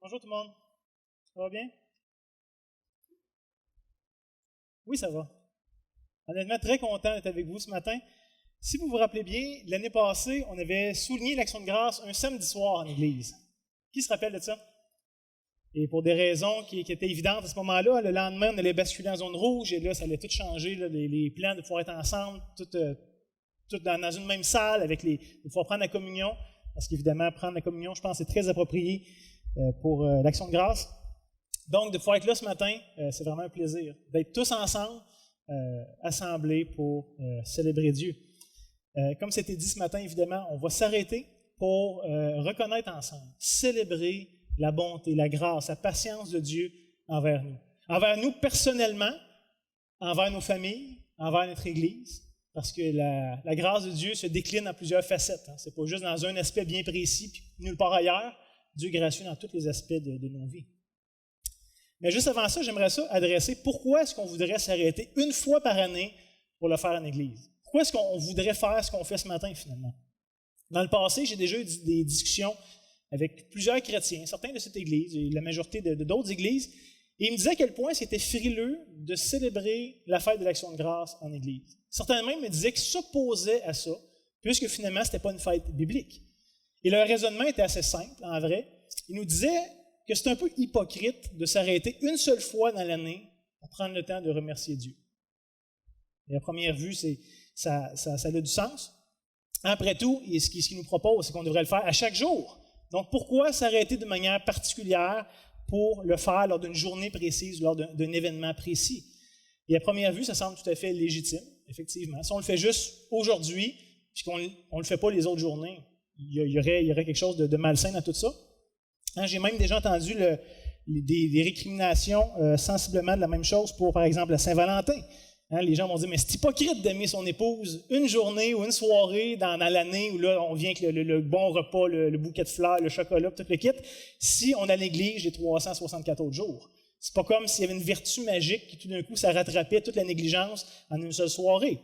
Bonjour tout le monde. Ça va bien? Oui, ça va. Honnêtement, très content d'être avec vous ce matin. Si vous vous rappelez bien, l'année passée, on avait souligné l'Action de grâce un samedi soir en Église. Qui se rappelle de ça? Et pour des raisons qui étaient évidentes à ce moment-là, le lendemain, on allait basculer en zone rouge et là, ça allait tout changer, là, les plans de pouvoir être ensemble, tout dans une même salle, de pouvoir prendre la communion, parce qu'évidemment, prendre la communion, je pense, c'est très approprié pour l'Action de grâce. Donc, de pouvoir être là ce matin, c'est vraiment un plaisir d'être tous ensemble, assemblés pour célébrer Dieu. Comme c'était dit ce matin, évidemment, on va s'arrêter pour reconnaître ensemble, célébrer la bonté, la grâce, la patience de Dieu envers nous. Envers nous personnellement, envers nos familles, envers notre Église, parce que la grâce de Dieu se décline en plusieurs facettes. Ce n'est pas juste dans un aspect bien précis, puis nulle part ailleurs. Dieu est gracieux dans tous les aspects de nos vies. Mais juste avant ça, j'aimerais ça adresser pourquoi est-ce qu'on voudrait s'arrêter une fois par année pour le faire en Église? Pourquoi est-ce qu'on voudrait faire ce qu'on fait ce matin finalement? Dans le passé, j'ai déjà eu des discussions avec plusieurs chrétiens, certains de cette Église et la majorité d'autres églises, et ils me disaient à quel point c'était frileux de célébrer la fête de l'Action de grâce en Église. Certains même me disaient qu'ils s'opposaient à ça, puisque finalement, ce n'était pas une fête biblique. Et leur raisonnement était assez simple, en vrai. Ils nous disaient que c'est un peu hypocrite de s'arrêter une seule fois dans l'année pour prendre le temps de remercier Dieu. Et à première vue, ça a du sens. Après tout, ce qu'il nous propose, c'est qu'on devrait le faire à chaque jour. Donc, pourquoi s'arrêter de manière particulière pour le faire lors d'une journée précise, lors d'un événement précis? Et à première vue, ça semble tout à fait légitime, effectivement. Si on le fait juste aujourd'hui, puis qu'on ne le fait pas les autres journées, il y aurait quelque chose de malsain dans tout ça. J'ai même déjà entendu des récriminations sensiblement de la même chose pour, par exemple, la Saint-Valentin. Les gens vont dire, mais c'est hypocrite d'aimer son épouse une journée ou une soirée dans l'année où là, on vient avec le bon repas, le bouquet de fleurs, le chocolat, tout le kit, si on a néglige les 364 autres jours. C'est pas comme s'il y avait une vertu magique qui tout d'un coup, ça rattrapait toute la négligence en une seule soirée.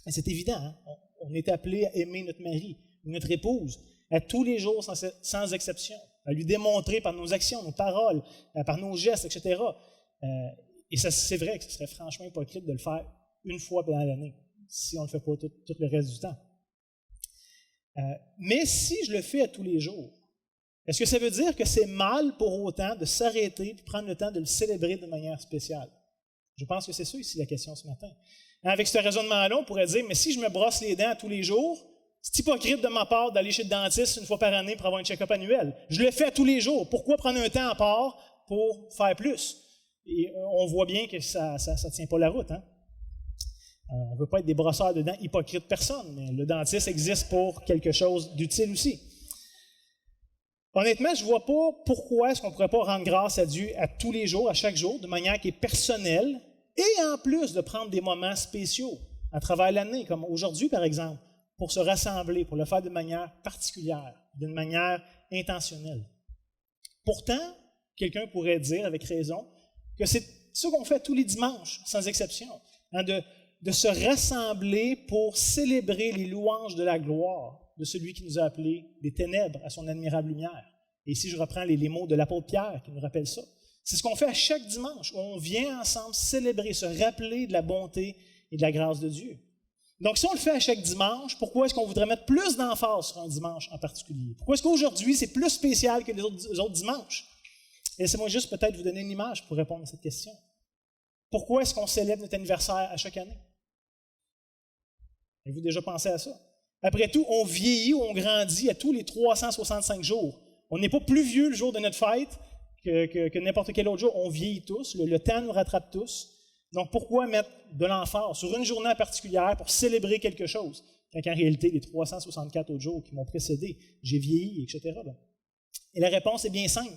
Et c'est évident, hein? On est appelé à aimer notre mari, notre épouse, à tous les jours sans exception, à lui démontrer par nos actions, nos paroles, par nos gestes, etc. Et c'est vrai que ce serait franchement hypocrite de le faire une fois dans l'année, si on ne le fait pas tout le reste du temps. Mais si je le fais à tous les jours, est-ce que ça veut dire que c'est mal pour autant de s'arrêter et prendre le temps de le célébrer de manière spéciale? Je pense que c'est ça ici la question ce matin. Avec ce raisonnement-là, on pourrait dire, mais si je me brosse les dents à tous les jours, c'est hypocrite de ma part d'aller chez le dentiste une fois par année pour avoir un check-up annuel. Je le fais à tous les jours. Pourquoi prendre un temps à part pour faire plus? Et on voit bien que ça ne tient pas la route. Hein? On ne veut pas être des brosseurs de dents hypocrites personne, mais le dentiste existe pour quelque chose d'utile aussi. Honnêtement, je ne vois pas pourquoi est-ce qu'on ne pourrait pas rendre grâce à Dieu à tous les jours, à chaque jour, de manière qui est personnelle, et en plus de prendre des moments spéciaux à travers l'année, comme aujourd'hui par exemple, pour se rassembler, pour le faire de manière particulière, d'une manière intentionnelle. Pourtant, quelqu'un pourrait dire avec raison que c'est ce qu'on fait tous les dimanches, sans exception, hein, de se rassembler pour célébrer les louanges de la gloire de celui qui nous a appelés des ténèbres à son admirable lumière. Et ici, je reprends les mots de l'apôtre Pierre qui nous rappellent ça. C'est ce qu'on fait à chaque dimanche, où on vient ensemble célébrer, se rappeler de la bonté et de la grâce de Dieu. Donc, si on le fait à chaque dimanche, pourquoi est-ce qu'on voudrait mettre plus d'emphase sur un dimanche en particulier? Pourquoi est-ce qu'aujourd'hui, c'est plus spécial que les autres dimanches? Laissez-moi juste peut-être vous donner une image pour répondre à cette question. Pourquoi est-ce qu'on célèbre notre anniversaire à chaque année? Avez-vous déjà pensé à ça? Après tout, on vieillit ou on grandit à tous les 365 jours. On n'est pas plus vieux le jour de notre fête que n'importe quel autre jour. On vieillit tous, le temps nous rattrape tous. Donc, pourquoi mettre de l'emphase sur une journée particulière pour célébrer quelque chose, quand en réalité, les 364 autres jours qui m'ont précédé, j'ai vieilli, etc. Et la réponse est bien simple.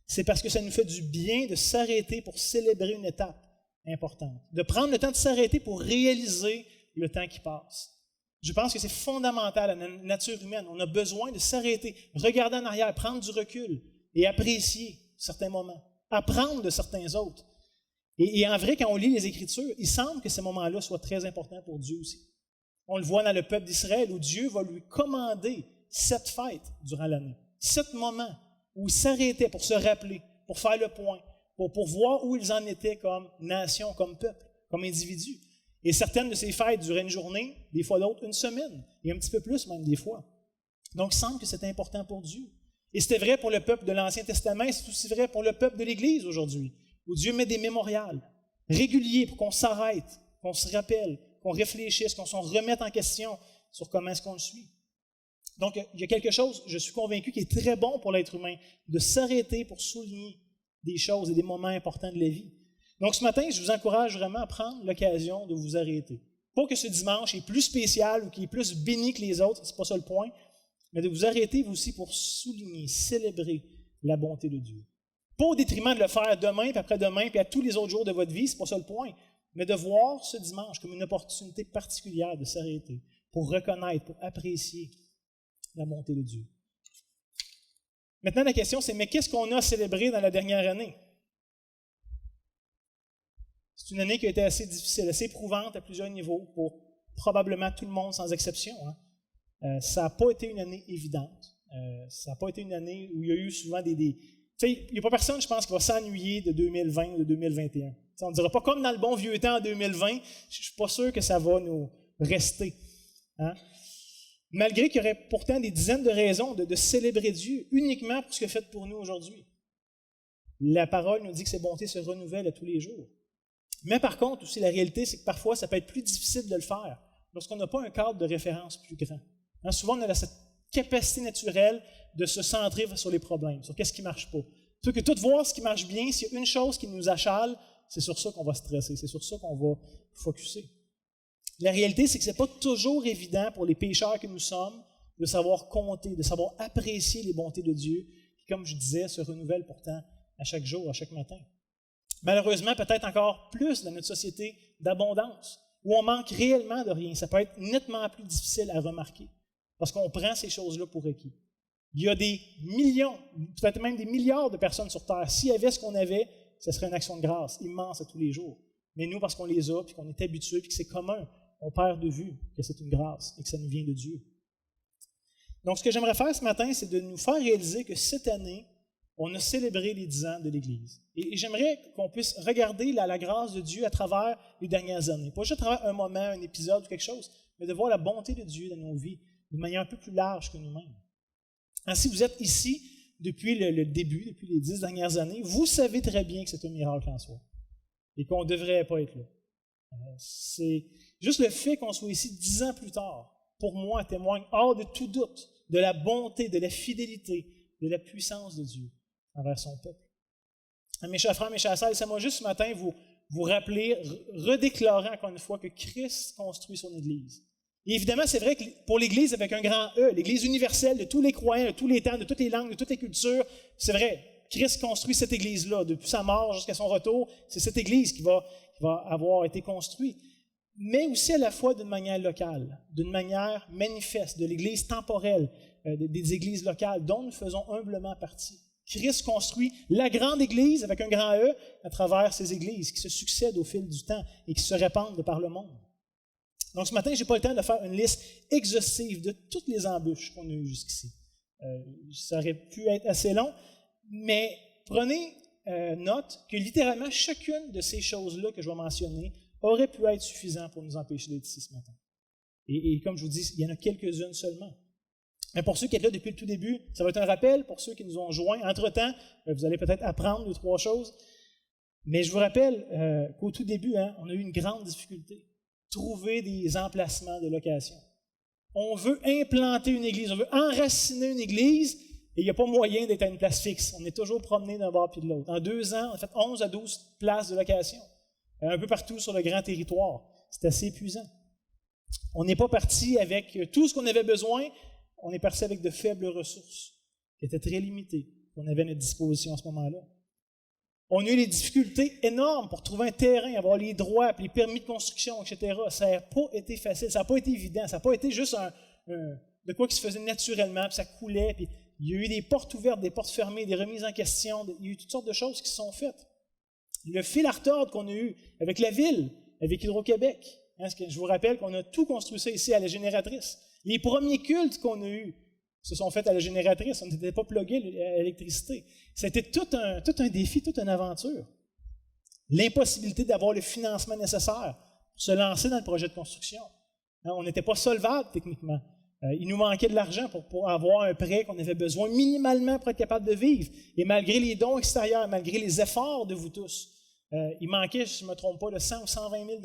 C'est parce que ça nous fait du bien de s'arrêter pour célébrer une étape importante, de prendre le temps de s'arrêter pour réaliser le temps qui passe. Je pense que c'est fondamental à la nature humaine. On a besoin de s'arrêter, regarder en arrière, prendre du recul et apprécier certains moments, apprendre de certains autres. Et en vrai, quand on lit les Écritures, il semble que ces moments-là soient très importants pour Dieu aussi. On le voit dans le peuple d'Israël où Dieu va lui commander 7 fêtes durant l'année, 7 moments où ils s'arrêtaient pour se rappeler, pour faire le point, pour voir où ils en étaient comme nation, comme peuple, comme individu. Et certaines de ces fêtes duraient une journée, des fois d'autres une semaine, et un petit peu plus même des fois. Donc, il semble que c'est important pour Dieu. Et c'était vrai pour le peuple de l'Ancien Testament, et c'est aussi vrai pour le peuple de l'Église aujourd'hui, où Dieu met des mémorials réguliers pour qu'on s'arrête, qu'on se rappelle, qu'on réfléchisse, qu'on s'en remette en question sur comment est-ce qu'on le suit. Donc, il y a quelque chose, je suis convaincu, qui est très bon pour l'être humain, de s'arrêter pour souligner des choses et des moments importants de la vie. Donc, ce matin, je vous encourage vraiment à prendre l'occasion de vous arrêter. Pas que ce dimanche est plus spécial ou qu'il est plus béni que les autres, c'est pas ça le point, mais de vous arrêter vous aussi pour souligner, célébrer la bonté de Dieu. Pas au détriment de le faire demain, puis après-demain, puis à tous les autres jours de votre vie, c'est pas ça le point, mais de voir ce dimanche comme une opportunité particulière de s'arrêter pour reconnaître, pour apprécier la bonté de Dieu. Maintenant, la question, c'est, mais qu'est-ce qu'on a célébré dans la dernière année? C'est une année qui a été assez difficile, assez éprouvante à plusieurs niveaux pour probablement tout le monde sans exception. Ça n'a pas été une année évidente. Ça n'a pas été une année où il y a eu souvent des... Tu sais, il n'y a pas personne, je pense, qui va s'ennuyer de 2020 ou de 2021. T'sais, on ne dira pas comme dans le bon vieux temps en 2020, je ne suis pas sûr que ça va nous rester. Hein? Malgré qu'il y aurait pourtant des dizaines de raisons de célébrer Dieu uniquement pour ce qu'il a fait pour nous aujourd'hui. La parole nous dit que ses bontés se renouvellent à tous les jours. Mais par contre, aussi, la réalité, c'est que parfois, ça peut être plus difficile de le faire lorsqu'on n'a pas un cadre de référence plus grand. Hein, souvent, on a cette capacité naturelle de se centrer sur les problèmes, sur qu'est-ce qui ne marche pas. Plutôt que tout voir ce qui marche bien, s'il y a une chose qui nous achale, c'est sur ça qu'on va stresser, c'est sur ça qu'on va focusser. La réalité, c'est que ce n'est pas toujours évident pour les pécheurs que nous sommes de savoir compter, de savoir apprécier les bontés de Dieu, qui, comme je disais, se renouvellent pourtant à chaque jour, à chaque matin. Malheureusement, peut-être encore plus dans notre société d'abondance, où on manque réellement de rien. Ça peut être nettement plus difficile à remarquer, parce qu'on prend ces choses-là pour acquis. Il y a des millions, peut-être même des milliards de personnes sur Terre. S'il y avait ce qu'on avait, ce serait une action de grâce immense à tous les jours. Mais nous, parce qu'on les a, puis qu'on est habitués, puis que c'est commun, on perd de vue que c'est une grâce et que ça nous vient de Dieu. Donc, ce que j'aimerais faire ce matin, c'est de nous faire réaliser que cette année, on a célébré les 10 ans de l'Église. Et j'aimerais qu'on puisse regarder la grâce de Dieu à travers les dernières années. Pas juste à travers un moment, un épisode ou quelque chose, mais de voir la bonté de Dieu dans nos vies d'une manière un peu plus large que nous-mêmes. Ainsi, vous êtes ici depuis le début, depuis les 10 dernières années, vous savez très bien que c'est un miracle en soi et qu'on ne devrait pas être là. C'est juste le fait qu'on soit ici 10 ans plus tard, pour moi, témoigne hors de tout doute de la bonté, de la fidélité, de la puissance de Dieu envers son peuple. Mes chers frères, mes chères sœurs, laissez-moi juste ce matin vous rappeler, redéclarer encore une fois que Christ construit son Église. Et évidemment, c'est vrai que pour l'Église avec un grand E, l'Église universelle de tous les croyants, de tous les temps, de toutes les langues, de toutes les cultures, c'est vrai, Christ construit cette Église-là. Depuis sa mort jusqu'à son retour, c'est cette Église qui va avoir été construite. Mais aussi à la fois d'une manière locale, d'une manière manifeste, de l'Église temporelle, des églises locales dont nous faisons humblement partie. Christ construit la grande Église avec un grand E à travers ces églises qui se succèdent au fil du temps et qui se répandent de par le monde. Donc ce matin, je n'ai pas le temps de faire une liste exhaustive de toutes les embûches qu'on a eues jusqu'ici. Ça aurait pu être assez long, mais prenez note que littéralement chacune de ces choses-là que je vais mentionner aurait pu être suffisant pour nous empêcher d'être ici ce matin. Et comme je vous dis, il y en a quelques-unes seulement. Mais pour ceux qui êtes là depuis le tout début, ça va être un rappel pour ceux qui nous ont joints. Entre-temps, vous allez peut-être apprendre 2 ou 3 choses. Mais je vous rappelle qu'au tout début, on a eu une grande difficulté. Trouver des emplacements de location. On veut implanter une église, on veut enraciner une église, et il n'y a pas moyen d'être à une place fixe. On est toujours promené d'un bord puis de l'autre. En 2 ans, on a fait 11 à 12 places de location, un peu partout sur le grand territoire. C'est assez épuisant. On n'est pas parti avec tout ce qu'on avait besoin, on est parti avec de faibles ressources, qui étaient très limitées, qu'on avait à notre disposition à ce moment-là. On a eu des difficultés énormes pour trouver un terrain, avoir les droits, les permis de construction, etc. Ça n'a pas été facile, ça n'a pas été évident, ça n'a pas été juste de quoi qui se faisait naturellement, puis ça coulait, puis il y a eu des portes ouvertes, des portes fermées, des remises en question, il y a eu toutes sortes de choses qui se sont faites. Le fil à retordre qu'on a eu avec la ville, avec Hydro-Québec, je vous rappelle qu'on a tout construit ça ici à la génératrice. Les premiers cultes qu'on a eus, se sont faites à la génératrice. On n'était pas plugués à l'électricité. C'était tout un défi, toute une aventure. L'impossibilité d'avoir le financement nécessaire pour se lancer dans le projet de construction. On n'était pas solvable techniquement. Il nous manquait de l'argent pour avoir un prêt qu'on avait besoin minimalement pour être capable de vivre. Et malgré les dons extérieurs, malgré les efforts de vous tous, il manquait, si je ne me trompe pas, de 100 ou 120 000 $.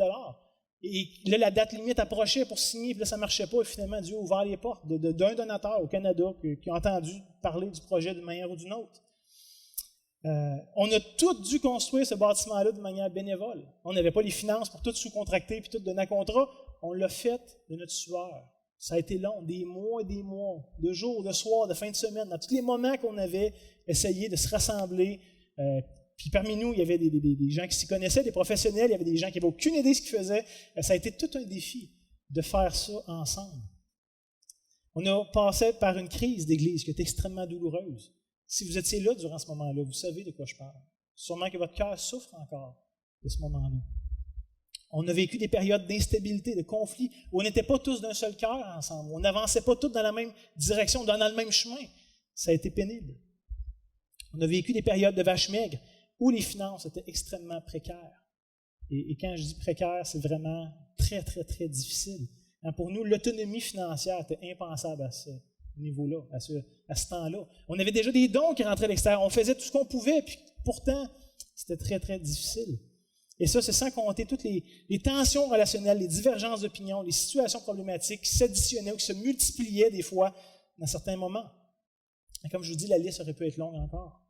Et là, la date limite approchait pour signer, puis là, ça ne marchait pas. Et finalement, Dieu a ouvert les portes d'un donateur au Canada qui a entendu parler du projet d'une manière ou d'une autre. On a tous dû construire ce bâtiment-là de manière bénévole. On n'avait pas les finances pour tout sous-contracter puis tout donner un contrat. On l'a fait de notre sueur. Ça a été long, des mois et des mois, de jours, de soirs, de fin de semaine, dans tous les moments qu'on avait essayé de se rassembler. Puis parmi nous, il y avait des gens qui s'y connaissaient, des professionnels, il y avait des gens qui n'avaient aucune idée de ce qu'ils faisaient. Ça a été tout un défi de faire ça ensemble. On a passé par une crise d'Église qui est extrêmement douloureuse. Si vous étiez là durant ce moment-là, vous savez de quoi je parle. Sûrement que votre cœur souffre encore de ce moment-là. On a vécu des périodes d'instabilité, de conflit, où on n'était pas tous d'un seul cœur ensemble. On n'avançait pas tous dans la même direction, dans le même chemin. Ça a été pénible. On a vécu des périodes de vaches maigres, où les finances étaient extrêmement précaires. Et quand je dis précaire, c'est vraiment très, très, très difficile. Pour nous, l'autonomie financière était impensable à ce niveau-là, à ce temps-là. On avait déjà des dons qui rentraient à l'extérieur. On faisait tout ce qu'on pouvait, puis pourtant, c'était très, très difficile. Et ça, c'est sans compter toutes les tensions relationnelles, les divergences d'opinion, les situations problématiques qui s'additionnaient ou qui se multipliaient des fois dans certains moments. Et comme je vous dis, la liste aurait pu être longue encore.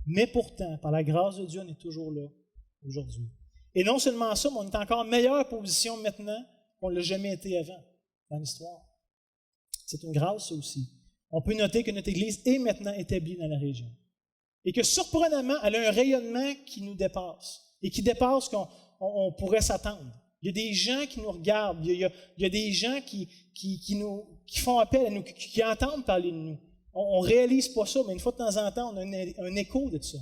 Mais pourtant, par la grâce de Dieu, on est toujours là aujourd'hui. Et non seulement ça, mais on est encore en meilleure position maintenant qu'on ne l'a jamais été avant dans l'histoire. C'est une grâce, ça aussi. On peut noter que notre Église est maintenant établie dans la région. Et que surprenamment, elle a un rayonnement qui nous dépasse. Et qui dépasse ce qu'on pourrait s'attendre. Il y a des gens qui nous regardent, il y a des gens qui font appel à nous, qui entendent parler de nous. On ne réalise pas ça, mais une fois de temps en temps, on a un écho de ça.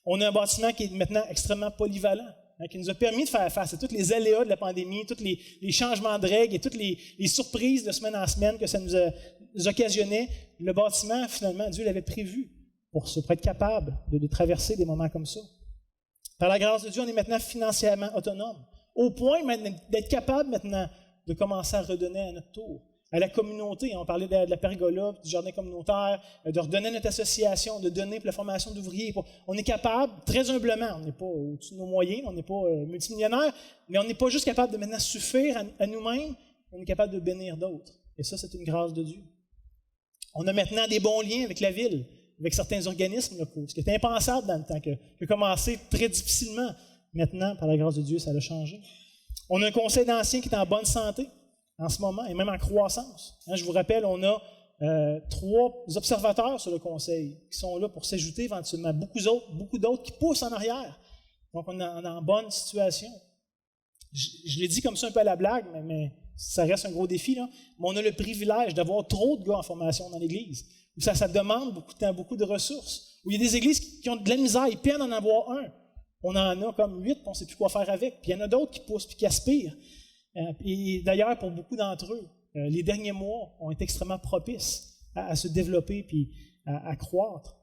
On a un bâtiment qui est maintenant extrêmement polyvalent, qui nous a permis de faire face à tous les aléas de la pandémie, tous les changements de règles et toutes les surprises de semaine en semaine que ça nous occasionnait. Le bâtiment, finalement, Dieu l'avait prévu pour être capable de traverser des moments comme ça. Par la grâce de Dieu, on est maintenant financièrement autonome, au point d'être capable maintenant de commencer à redonner à notre tour. À la communauté, on parlait de la pergola, du jardin communautaire, de redonner à notre association, de donner pour la formation d'ouvriers. On est capable, très humblement, on n'est pas au-dessus de nos moyens, on n'est pas multimillionnaire, mais on n'est pas juste capable de maintenant suffire à nous-mêmes, on est capable de bénir d'autres. Et ça, c'est une grâce de Dieu. On a maintenant des bons liens avec la ville, avec certains organismes locaux, ce qui était impensable dans le temps, qui a commencé très difficilement. Maintenant, par la grâce de Dieu, ça a changé. On a un conseil d'anciens qui est en bonne santé en ce moment, et même en croissance. Je vous rappelle, on a 3 observateurs sur le conseil qui sont là pour s'ajouter éventuellement. Beaucoup d'autres qui poussent en arrière. Donc, on est en bonne situation. Je l'ai dit comme ça un peu à la blague, mais ça reste un gros défi, là. Mais on a le privilège d'avoir trop de gars en formation dans l'Église, où ça demande beaucoup de temps, beaucoup de ressources, où il y a des églises qui ont de la misère, ils peinent à en avoir un. On en a comme 8, puis on ne sait plus quoi faire avec. Puis il y en a d'autres qui poussent puis qui aspirent. Et d'ailleurs, pour beaucoup d'entre eux, les derniers mois ont été extrêmement propices à se développer puis à croître.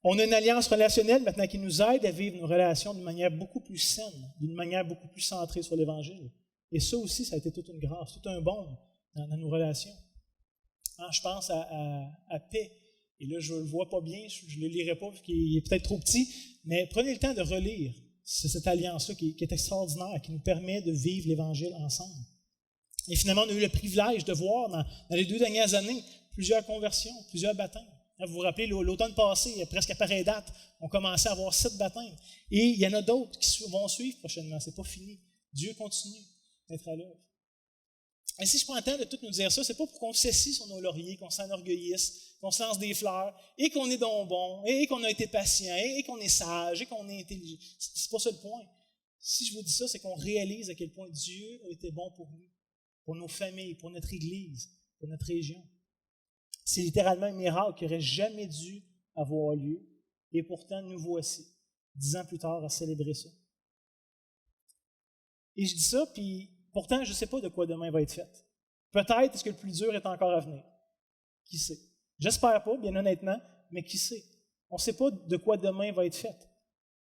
On a une alliance relationnelle maintenant qui nous aide à vivre nos relations d'une manière beaucoup plus saine, d'une manière beaucoup plus centrée sur l'Évangile. Et ça aussi, ça a été toute une grâce, tout un baume dans nos relations. Je pense à paix. Et là, je ne le vois pas bien, je ne le lirai pas, parce qu'il est peut-être trop petit, mais prenez le temps de relire cette alliance-là qui est extraordinaire, qui nous permet de vivre l'Évangile ensemble. Et finalement, on a eu le privilège de voir dans les 2 dernières années plusieurs conversions, plusieurs baptêmes. Vous vous rappelez, l'automne passé, presque à pareille date, on commençait à avoir 7 baptêmes. Et il y en a d'autres qui vont suivre prochainement, ce n'est pas fini. Dieu continue d'être à l'œuvre. Et si je prends le temps de tout nous dire ça, c'est pas pour qu'on s'assied sur nos lauriers, qu'on s'enorgueillisse, qu'on se lance des fleurs, et qu'on est donc bon, et qu'on a été patient, et qu'on est sage, et qu'on est intelligent. C'est pas ça le point. Si je vous dis ça, c'est qu'on réalise à quel point Dieu a été bon pour nous, pour nos familles, pour notre Église, pour notre région. C'est littéralement un miracle qui n'aurait jamais dû avoir lieu, et pourtant nous voici, 10 ans plus tard, à célébrer ça. Et je dis ça, puis pourtant, je ne sais pas de quoi demain va être fait. Peut-être que le plus dur est encore à venir. Qui sait? J'espère pas, bien honnêtement, mais qui sait? On ne sait pas de quoi demain va être fait.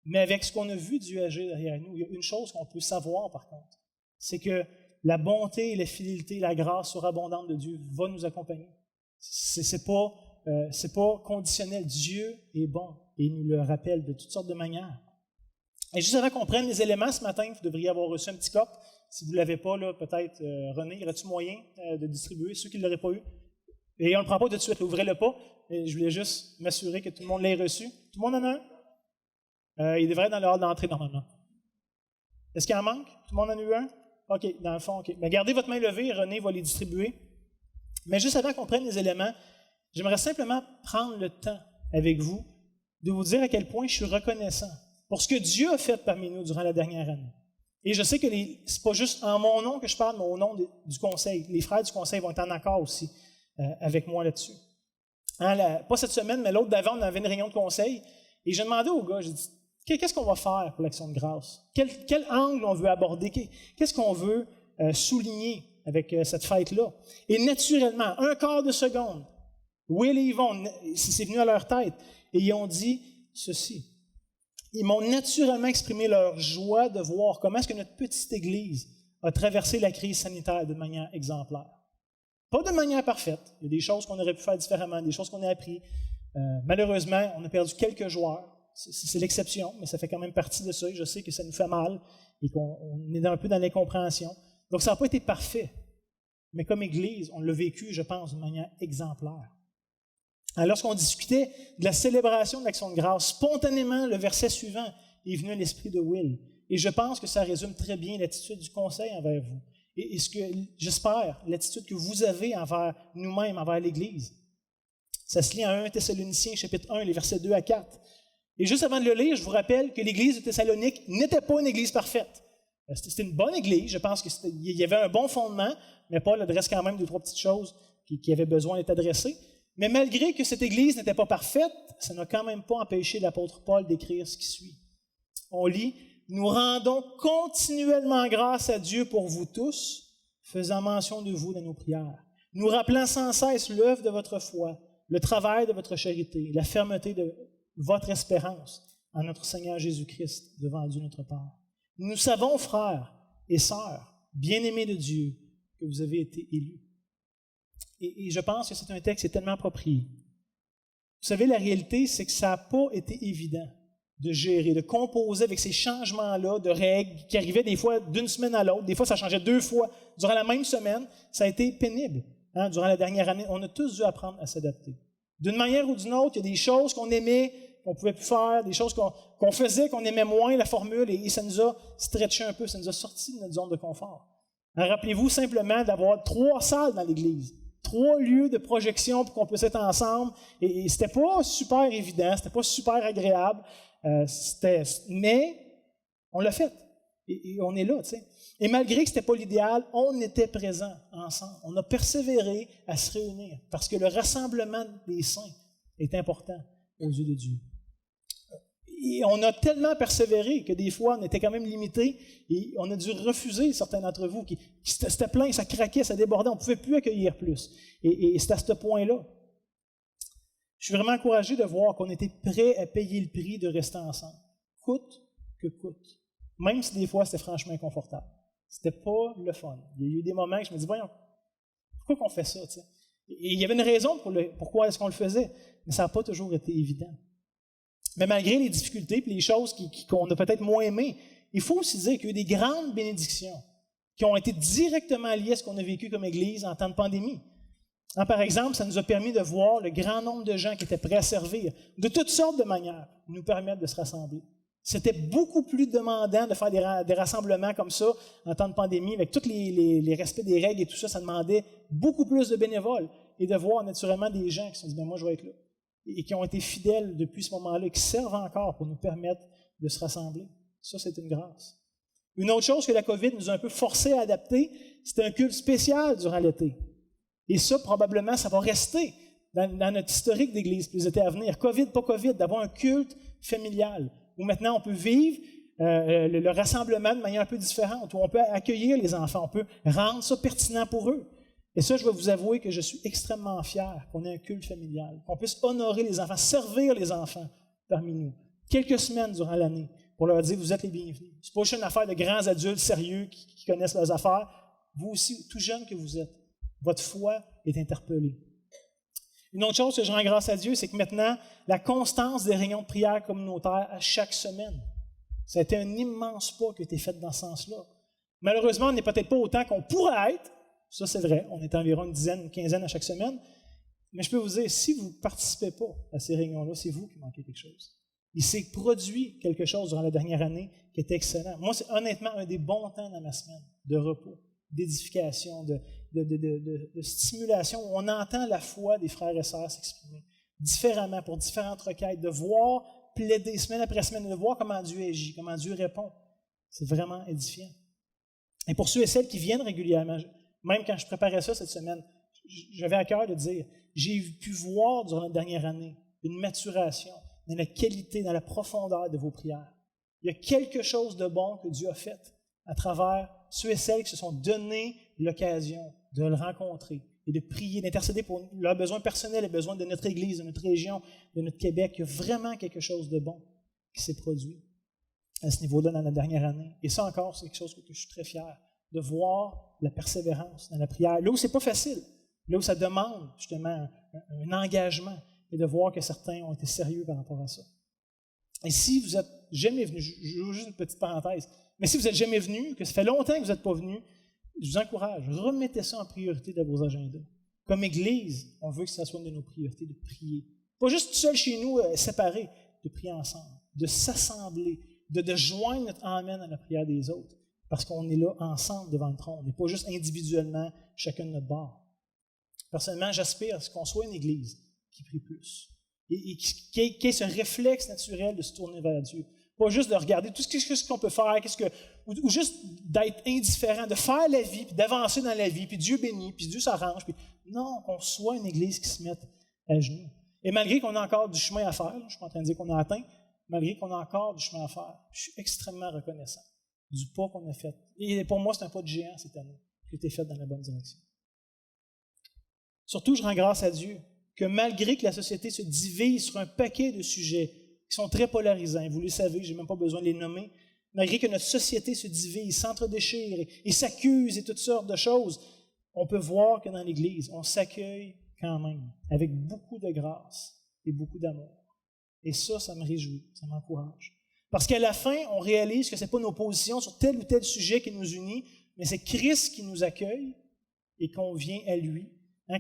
Mais avec ce qu'on a vu Dieu agir derrière nous, il y a une chose qu'on peut savoir par contre, c'est que la bonté, la fidélité, la grâce surabondante de Dieu va nous accompagner. C'est pas conditionnel. Dieu est bon et il nous le rappelle de toutes sortes de manières. Et juste avant qu'on prenne les éléments ce matin, vous devriez avoir reçu un petit cop. Si vous ne l'avez pas, là, peut-être, René, y aurait-il moyen de distribuer ceux qui ne l'auraient pas eu? Et on ne le prend pas tout de suite, ouvrez-le pas. Et je voulais juste m'assurer que tout le monde l'ait reçu. Tout le monde en a un? Il devrait être dans le hall d'entrée normalement. Est-ce qu'il en manque? Tout le monde en a eu un? OK, dans le fond, OK. Mais gardez votre main levée, René va les distribuer. Mais juste avant qu'on prenne les éléments, j'aimerais simplement prendre le temps avec vous de vous dire à quel point je suis reconnaissant pour ce que Dieu a fait parmi nous durant la dernière année. Et je sais que ce n'est pas juste en mon nom que je parle, mais au nom du conseil. Les frères du conseil vont être en accord aussi avec moi là-dessus. Pas cette semaine, mais l'autre d'avant, on avait une réunion de conseil. Et j'ai demandé aux gars, j'ai dit, qu'est-ce qu'on va faire pour l'Action de grâce? Quel angle on veut aborder? Qu'est-ce qu'on veut souligner avec cette fête-là? Et naturellement, un quart de seconde, Will et Yvonne, c'est venu à leur tête, et ils ont dit ceci. Ils m'ont naturellement exprimé leur joie de voir comment est-ce que notre petite Église a traversé la crise sanitaire de manière exemplaire. Pas de manière parfaite. Il y a des choses qu'on aurait pu faire différemment, des choses qu'on a appris. Malheureusement, on a perdu quelques joueurs. C'est l'exception, mais ça fait quand même partie de ça. Et je sais que ça nous fait mal et qu'on est un peu dans l'incompréhension. Donc, ça n'a pas été parfait. Mais comme Église, on l'a vécu, je pense, d'une manière exemplaire. Alors, lorsqu'on discutait de la célébration de l'Action de grâce, spontanément, le verset suivant est venu à l'esprit de Will. Et je pense que ça résume très bien l'attitude du conseil envers vous. Et ce que, j'espère, l'attitude que vous avez envers nous-mêmes, envers l'Église. Ça se lit en 1 Thessaloniciens, chapitre 1, les versets 2 à 4. Et juste avant de le lire, je vous rappelle que l'Église de Thessalonique n'était pas une Église parfaite. C'était une bonne Église, je pense qu'il y avait un bon fondement, mais Paul adresse quand même 2-3 petites choses qui avaient besoin d'être adressées. Mais malgré que cette Église n'était pas parfaite, ça n'a quand même pas empêché l'apôtre Paul d'écrire ce qui suit. On lit « Nous rendons continuellement grâce à Dieu pour vous tous, faisant mention de vous dans nos prières, nous rappelant sans cesse l'œuvre de votre foi, le travail de votre charité, la fermeté de votre espérance en notre Seigneur Jésus-Christ devant Dieu notre Père. Nous savons, frères et sœurs, bien-aimés de Dieu, que vous avez été élus. » Et je pense que c'est un texte qui est tellement approprié. Vous savez, la réalité, c'est que ça n'a pas été évident de gérer, de composer avec ces changements-là de règles qui arrivaient des fois d'une semaine à l'autre. Des fois, ça changeait 2 fois. Durant la même semaine, ça a été pénible. Durant la dernière année, on a tous dû apprendre à s'adapter. D'une manière ou d'une autre, il y a des choses qu'on aimait, qu'on ne pouvait plus faire, des choses qu'on faisait, qu'on aimait moins, la formule, et ça nous a stretché un peu, ça nous a sorti de notre zone de confort. Rappelez-vous simplement d'avoir 3 salles dans l'Église. 3 lieux de projection pour qu'on puisse être ensemble. Et c'était pas super évident, c'était pas super agréable, mais on l'a fait. Et on est là, tu sais. Et malgré que ce n'était pas l'idéal, on était présents ensemble. On a persévéré à se réunir parce que le rassemblement des saints est important aux yeux de Dieu. Et on a tellement persévéré que des fois, on était quand même limité et on a dû refuser certains d'entre vous. C'était plein, ça craquait, ça débordait, on ne pouvait plus accueillir plus. Et c'est à ce point-là. Je suis vraiment encouragé de voir qu'on était prêt à payer le prix de rester ensemble, coûte que coûte. Même si des fois, c'était franchement inconfortable. C'était pas le fun. Il y a eu des moments que je me dis, voyons, pourquoi qu'on fait ça? T'sais? Et il y avait une raison pourquoi est-ce qu'on le faisait, mais ça n'a pas toujours été évident. Mais malgré les difficultés et les choses qu'on a peut-être moins aimées, il faut aussi dire qu'il y a eu des grandes bénédictions qui ont été directement liées à ce qu'on a vécu comme Église en temps de pandémie. Par exemple, ça nous a permis de voir le grand nombre de gens qui étaient prêts à servir de toutes sortes de manières, nous permettre de se rassembler. C'était beaucoup plus demandant de faire des rassemblements comme ça en temps de pandémie, avec tous les respects des règles et tout ça, ça demandait beaucoup plus de bénévoles et de voir naturellement des gens qui se sont dit, moi je vais être là, et qui ont été fidèles depuis ce moment-là, et qui servent encore pour nous permettre de se rassembler. Ça, c'est une grâce. Une autre chose que la COVID nous a un peu forcé à adapter, c'était un culte spécial durant l'été. Et ça, probablement, ça va rester dans notre historique d'Église pour les étés à venir. COVID, pas COVID, d'avoir un culte familial, où maintenant on peut vivre le rassemblement de manière un peu différente, où on peut accueillir les enfants, on peut rendre ça pertinent pour eux. Et ça, je vais vous avouer que je suis extrêmement fier qu'on ait un culte familial, qu'on puisse honorer les enfants, servir les enfants parmi nous, quelques semaines durant l'année, pour leur dire, vous êtes les bienvenus. Ce n'est pas juste une affaire de grands adultes sérieux qui connaissent leurs affaires. Vous aussi, tout jeune que vous êtes, votre foi est interpellée. Une autre chose que je rends grâce à Dieu, c'est que maintenant, la constance des réunions de prière communautaires à chaque semaine, ça a été un immense pas qui a été fait dans ce sens-là. Malheureusement, on n'est peut-être pas autant qu'on pourrait être. Ça, c'est vrai. On est environ une quinzaine à chaque semaine. Mais je peux vous dire, si vous ne participez pas à ces réunions-là, c'est vous qui manquez quelque chose. Il s'est produit quelque chose durant la dernière année qui était excellent. Moi, c'est honnêtement un des bons temps dans ma semaine de repos, d'édification, de stimulation, où on entend la foi des frères et sœurs s'exprimer différemment pour différentes requêtes, de voir plaider semaine après semaine, de voir comment Dieu agit, comment Dieu répond. C'est vraiment édifiant. Et pour ceux et celles qui viennent régulièrement, même quand je préparais ça cette semaine, j'avais à cœur de dire, j'ai pu voir durant la dernière année une maturation dans la qualité, dans la profondeur de vos prières. Il y a quelque chose de bon que Dieu a fait à travers ceux et celles qui se sont donné l'occasion de le rencontrer et de prier, d'intercéder pour leurs besoins personnels, les besoins de notre Église, de notre région, de notre Québec. Il y a vraiment quelque chose de bon qui s'est produit à ce niveau-là dans la dernière année. Et ça encore, c'est quelque chose que je suis très fier de voir la persévérance dans la prière. Là où c'est pas facile, là où ça demande justement un engagement et de voir que certains ont été sérieux par rapport à ça. Et si vous n'êtes jamais venu, je joue juste une petite parenthèse, mais si vous n'êtes jamais venu, que ça fait longtemps que vous n'êtes pas venu, je vous encourage, remettez ça en priorité dans vos agendas. Comme Église, on veut que ça soit une de nos priorités de prier. Pas juste tout seul chez nous, séparés, de prier ensemble, de s'assembler, de joindre notre amen à la prière des autres, parce qu'on est là ensemble devant le trône, on n'est pas juste individuellement, chacun de notre bord. Personnellement, j'aspire à ce qu'on soit une Église qui prie plus et qui ait ce réflexe naturel de se tourner vers Dieu. Pas juste de regarder tout ce qu'on peut faire, ou juste d'être indifférent, de faire la vie, puis d'avancer dans la vie, puis Dieu bénit, puis Dieu s'arrange. Puis non, qu'on soit une Église qui se mette à genoux. Et malgré qu'on a encore du chemin à faire, je ne suis pas en train de dire qu'on a atteint, malgré qu'on a encore du chemin à faire, je suis extrêmement reconnaissant du pas qu'on a fait. Et pour moi, c'est un pas de géant cette année qui a été fait dans la bonne direction. Surtout, je rends grâce à Dieu que malgré que la société se divise sur un paquet de sujets qui sont très polarisants, vous le savez, je n'ai même pas besoin de les nommer, malgré que notre société se divise, s'entre-déchire et s'accuse et toutes sortes de choses, on peut voir que dans l'Église, on s'accueille quand même avec beaucoup de grâce et beaucoup d'amour. Et ça me réjouit, ça m'encourage. Parce qu'à la fin, on réalise que ce n'est pas nos positions sur tel ou tel sujet qui nous unit, mais c'est Christ qui nous accueille et qu'on vient à lui,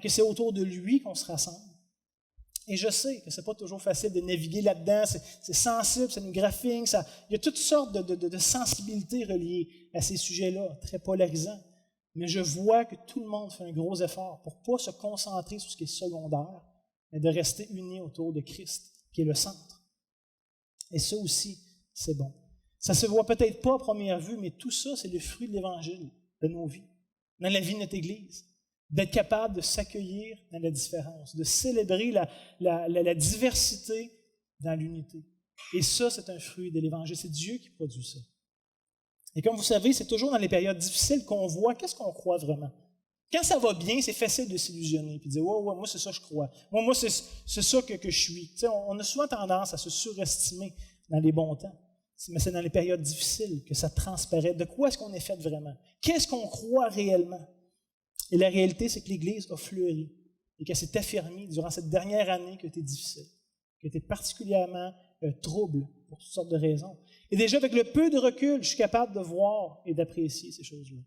que c'est autour de lui qu'on se rassemble. Et je sais que ce n'est pas toujours facile de naviguer là-dedans, c'est sensible, ça nous graphine, il y a toutes sortes de sensibilités reliées à ces sujets-là, très polarisants. Mais je vois que tout le monde fait un gros effort pour ne pas se concentrer sur ce qui est secondaire, mais de rester unis autour de Christ, qui est le centre. Et ça aussi, c'est bon. Ça ne se voit peut-être pas à première vue, mais tout ça, c'est le fruit de l'Évangile, de nos vies, dans la vie de notre Église. D'être capable de s'accueillir dans la différence, de célébrer la diversité dans l'unité. Et ça, c'est un fruit de l'Évangile. C'est Dieu qui produit ça. Et comme vous savez, c'est toujours dans les périodes difficiles qu'on voit qu'est-ce qu'on croit vraiment. Quand ça va bien, c'est facile de s'illusionner et de dire « Ouais, moi, c'est ça que je crois. Moi, c'est ça que je suis. » On a souvent tendance à se surestimer dans les bons temps. Mais c'est dans les périodes difficiles que ça transparaît. De quoi est-ce qu'on est fait vraiment? Qu'est-ce qu'on croit réellement? Et la réalité, c'est que l'Église a fleuri et qu'elle s'est affermie durant cette dernière année qui a été difficile, qui a été particulièrement trouble pour toutes sortes de raisons. Et déjà, avec le peu de recul, je suis capable de voir et d'apprécier ces choses-là.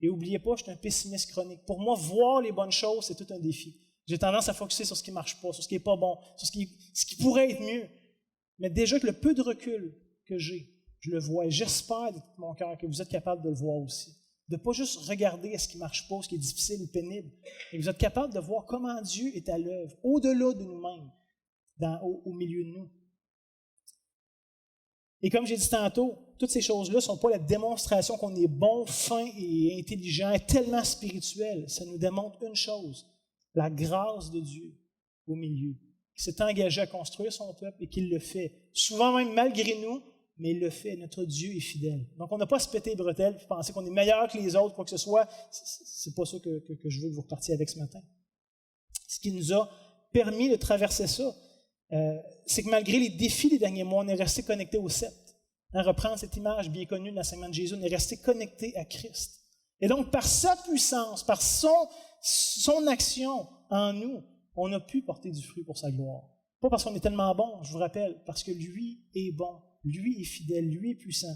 Et n'oubliez pas, je suis un pessimiste chronique. Pour moi, voir les bonnes choses, c'est tout un défi. J'ai tendance à focusser sur ce qui ne marche pas, sur ce qui n'est pas bon, sur ce qui pourrait être mieux. Mais déjà, avec le peu de recul que j'ai, je le vois et j'espère de tout mon cœur que vous êtes capable de le voir aussi. De ne pas juste regarder ce qui ne marche pas, ce qui est difficile ou pénible, mais que vous êtes capable de voir comment Dieu est à l'œuvre, au-delà de nous-mêmes, au milieu de nous. Et comme j'ai dit tantôt, toutes ces choses-là ne sont pas la démonstration qu'on est bon, fin et intelligent, et tellement spirituel. Ça nous démontre une chose, la grâce de Dieu au milieu, qui s'est engagé à construire son peuple et qui le fait, souvent même malgré nous, mais il le fait. Notre Dieu est fidèle. Donc, on n'a pas à se péter les bretelles et penser qu'on est meilleur que les autres, quoi que ce soit. C'est pas ça que je veux que vous repartiez avec ce matin. Ce qui nous a permis de traverser ça, c'est que malgré les défis des derniers mois, on est resté connecté au sceptre. Reprendre cette image bien connue de l'enseignement de Jésus, on est resté connecté à Christ. Et donc, par sa puissance, par son action en nous, on a pu porter du fruit pour sa gloire. Pas parce qu'on est tellement bon, je vous rappelle, parce que lui est bon, lui est fidèle, lui est puissant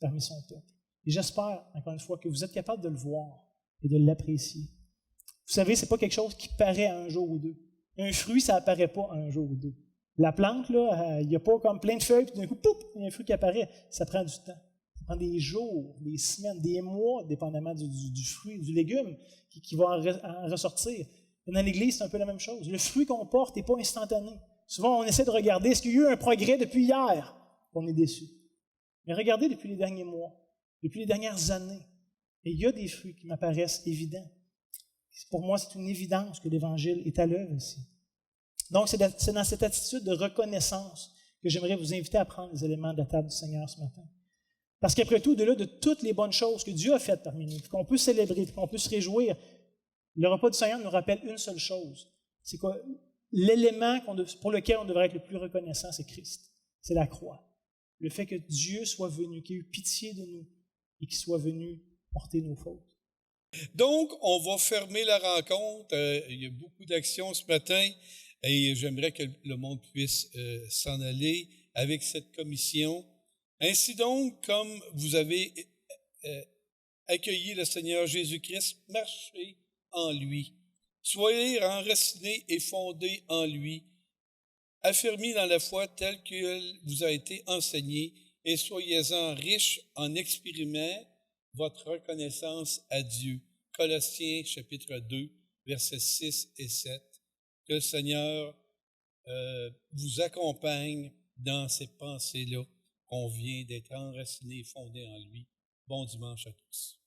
parmi son peuple. Et j'espère, encore une fois, que vous êtes capable de le voir et de l'apprécier. Vous savez, ce n'est pas quelque chose qui paraît un jour ou deux. Un fruit, ça n'apparaît pas un jour ou deux. La plante, là, il n'y a pas comme plein de feuilles, puis d'un coup, pouf, il y a un fruit qui apparaît. Ça prend du temps. Ça prend des jours, des semaines, des mois, dépendamment du fruit, du légume qui va en ressortir. Et dans l'Église, c'est un peu la même chose. Le fruit qu'on porte n'est pas instantané. Souvent, on essaie de regarder, est-ce qu'il y a eu un progrès depuis hier? On est déçu. Mais regardez depuis les derniers mois, depuis les dernières années. Et il y a des fruits qui m'apparaissent évidents. Pour moi, c'est une évidence que l'Évangile est à l'œuvre ici. Donc, c'est dans cette attitude de reconnaissance que j'aimerais vous inviter à prendre les éléments de la table du Seigneur ce matin. Parce qu'après tout, au-delà de toutes les bonnes choses que Dieu a faites parmi nous, qu'on peut célébrer, qu'on peut se réjouir, le repas du Seigneur nous rappelle une seule chose. C'est quoi? L'élément pour lequel on devrait être le plus reconnaissant, c'est Christ. C'est la croix. Le fait que Dieu soit venu, qu'il ait eu pitié de nous et qu'il soit venu porter nos fautes. Donc, on va fermer la rencontre. Il y a beaucoup d'actions ce matin et j'aimerais que le monde puisse s'en aller avec cette commission. Ainsi donc, comme vous avez accueilli le Seigneur Jésus-Christ, marchez en lui. Soyez enracinés et fondés en lui, affermis dans la foi telle qu'elle vous a été enseignée, et soyez-en riches en expérimentant votre reconnaissance à Dieu. Colossiens chapitre 2, versets 6 et 7. Que le Seigneur vous accompagne dans ces pensées-là qu'on vient d'être enracinés et fondés en lui. Bon dimanche à tous.